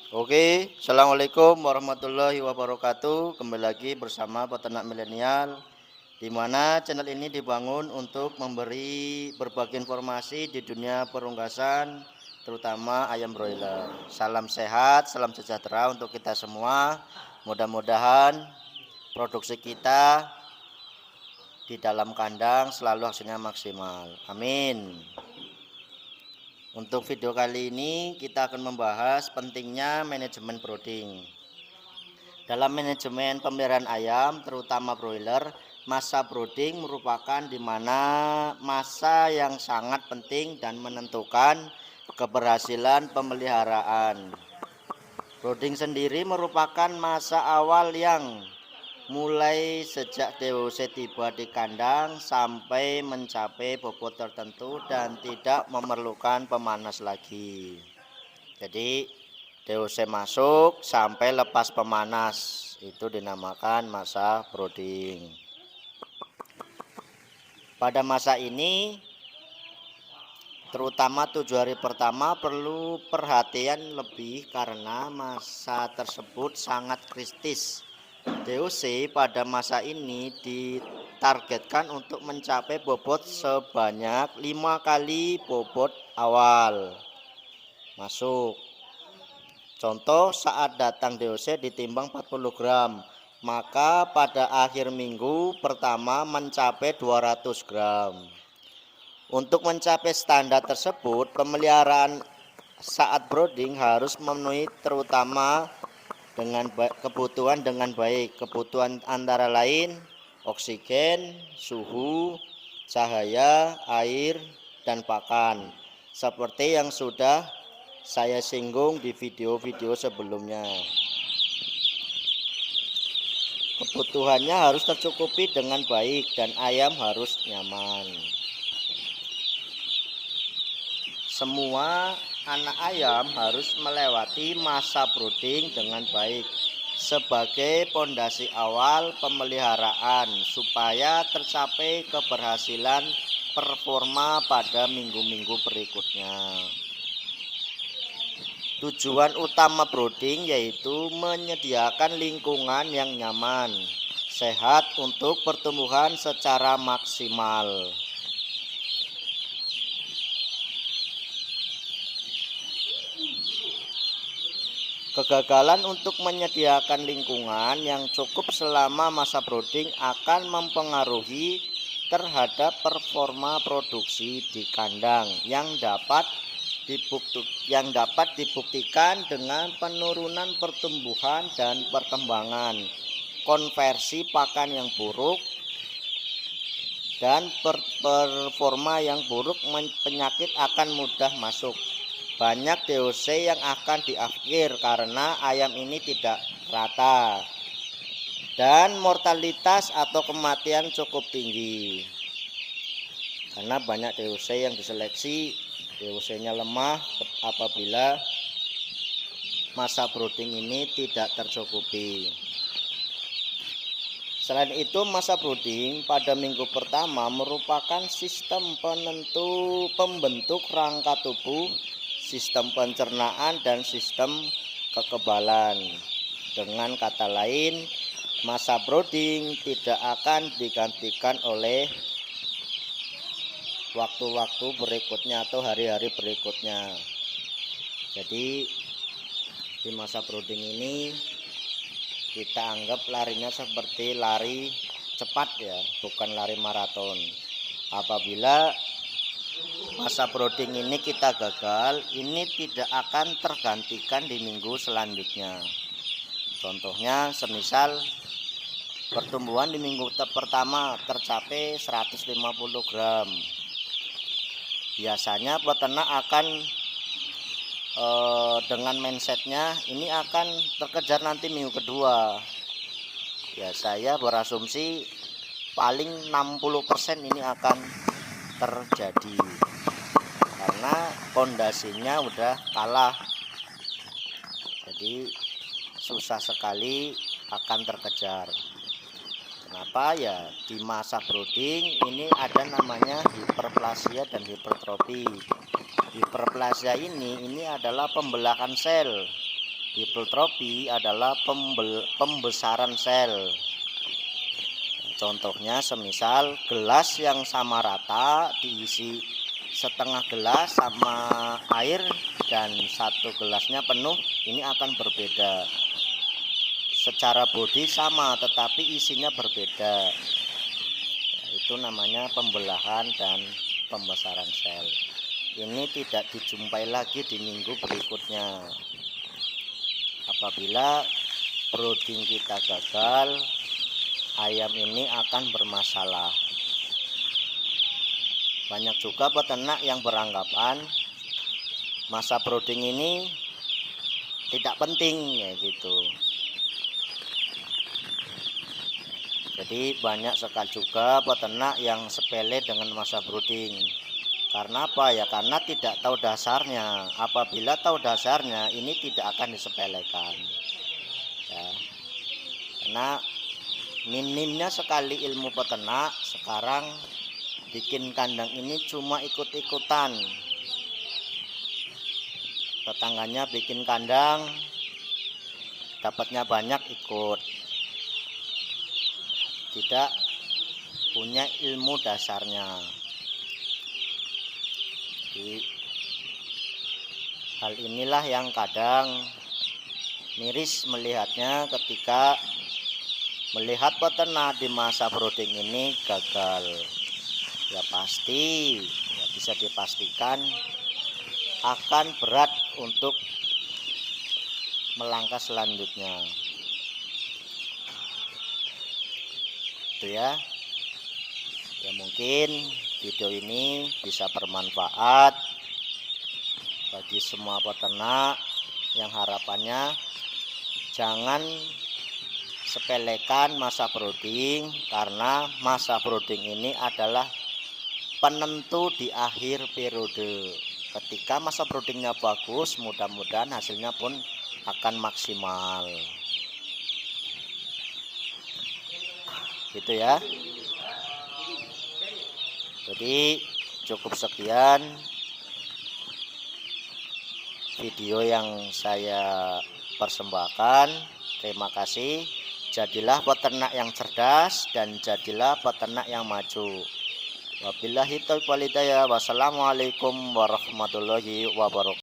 Oke, assalamualaikum warahmatullahi wabarakatuh. Kembali lagi bersama peternak milenial, di mana channel ini dibangun untuk memberi berbagai informasi di dunia perunggasan, terutama ayam broiler. Salam sehat, salam sejahtera untuk kita semua. Mudah-mudahan produksi kita di dalam kandang selalu hasilnya maksimal. Amin. Untuk video kali ini kita akan membahas pentingnya manajemen brooding. Dalam manajemen pemeliharaan ayam, terutama broiler, masa brooding merupakan di mana masa yang sangat penting dan menentukan keberhasilan pemeliharaan. Brooding sendiri merupakan masa awal yang mulai sejak DOC tiba di kandang sampai mencapai bobot tertentu dan tidak memerlukan pemanas lagi. Jadi DOC masuk sampai lepas pemanas, itu dinamakan masa brooding. Pada masa ini terutama 7 hari pertama perlu perhatian lebih karena masa tersebut sangat kritis. DOC pada masa ini ditargetkan untuk mencapai bobot sebanyak 5 kali bobot awal masuk. Contoh, saat datang DOC ditimbang 40 gram, maka pada akhir minggu pertama mencapai 200 gram. Untuk mencapai standar tersebut, pemeliharaan saat brooding harus memenuhi terutama kebutuhan dengan baik. Kebutuhan antara lain oksigen, suhu, cahaya, air, dan pakan, seperti yang sudah saya singgung di video-video sebelumnya. Kebutuhannya harus tercukupi dengan baik dan ayam harus nyaman. Semua anak ayam harus melewati masa brooding dengan baik sebagai pondasi awal pemeliharaan supaya tercapai keberhasilan performa pada minggu-minggu berikutnya. Tujuan utama brooding yaitu menyediakan lingkungan yang nyaman, sehat untuk pertumbuhan secara maksimal. Kegagalan untuk menyediakan lingkungan yang cukup selama masa brooding akan mempengaruhi terhadap performa produksi di kandang yang dapat dibuktikan dengan penurunan pertumbuhan dan perkembangan, konversi pakan yang buruk, dan performa yang buruk. Penyakit akan mudah masuk. Banyak DOC yang akan diakhir karena ayam ini tidak rata dan mortalitas atau kematian cukup tinggi karena banyak DOC yang diseleksi DOC-nya lemah apabila masa brooding ini tidak tercukupi. Selain itu, masa brooding pada minggu pertama merupakan sistem pembentuk rangka tubuh, sistem pencernaan, dan sistem kekebalan. Dengan kata lain, masa brooding tidak akan digantikan oleh waktu-waktu berikutnya atau hari-hari berikutnya. Jadi di masa brooding ini kita anggap larinya seperti lari cepat ya, bukan lari maraton. Apabila masa brooding ini kita gagal, ini tidak akan tergantikan di minggu selanjutnya. Contohnya semisal pertumbuhan di minggu pertama tercapai 150 gram. Biasanya peternak akan dengan mindsetnya ini akan terkejar nanti minggu kedua. Ya, saya berasumsi paling 60% ini akan terjadi karena pondasinya udah kalah, jadi susah sekali akan terkejar. Kenapa? Ya di masa brooding ini ada namanya hiperplasia dan hipertrofi. Hiperplasia ini adalah pembelahan sel Hipertrofi adalah pembesaran sel. Contohnya semisal gelas yang sama rata diisi setengah gelas sama air dan satu gelasnya penuh, ini akan berbeda. Secara bodi sama tetapi isinya berbeda. Itu namanya pembelahan dan pembesaran sel. Ini tidak dijumpai lagi di minggu berikutnya. Apabila brooding kita gagal, ayam ini akan bermasalah. Banyak juga peternak yang beranggapan masa brooding ini tidak penting ya gitu. Jadi banyak sekali juga peternak yang sepele dengan masa brooding. Karena apa ya? Karena tidak tahu dasarnya. Apabila tahu dasarnya, ini tidak akan disepelekan. Ya. Karena minimnya sekali ilmu peternak, sekarang bikin kandang ini cuma ikut-ikutan. Tetangganya bikin kandang, dapatnya banyak ikut. Tidak punya ilmu dasarnya. Jadi, hal inilah yang kadang miris melihatnya ketika melihat peternak di masa brooding ini gagal. Ya pasti, ya bisa dipastikan akan berat untuk melangkah selanjutnya. Itu ya. Ya mungkin video ini bisa bermanfaat bagi semua peternak yang harapannya jangan sepelekan masa brooding, karena masa brooding ini adalah penentu di akhir periode. Ketika masa broodingnya bagus, mudah-mudahan hasilnya pun akan maksimal. Gitu ya. Jadi cukup sekian video yang saya persembahkan. Terima kasih. Jadilah peternak yang cerdas dan jadilah peternak yang maju. Wabillahi taufiq wal hidayah. Wassalamualaikum warahmatullahi wabarakatuh.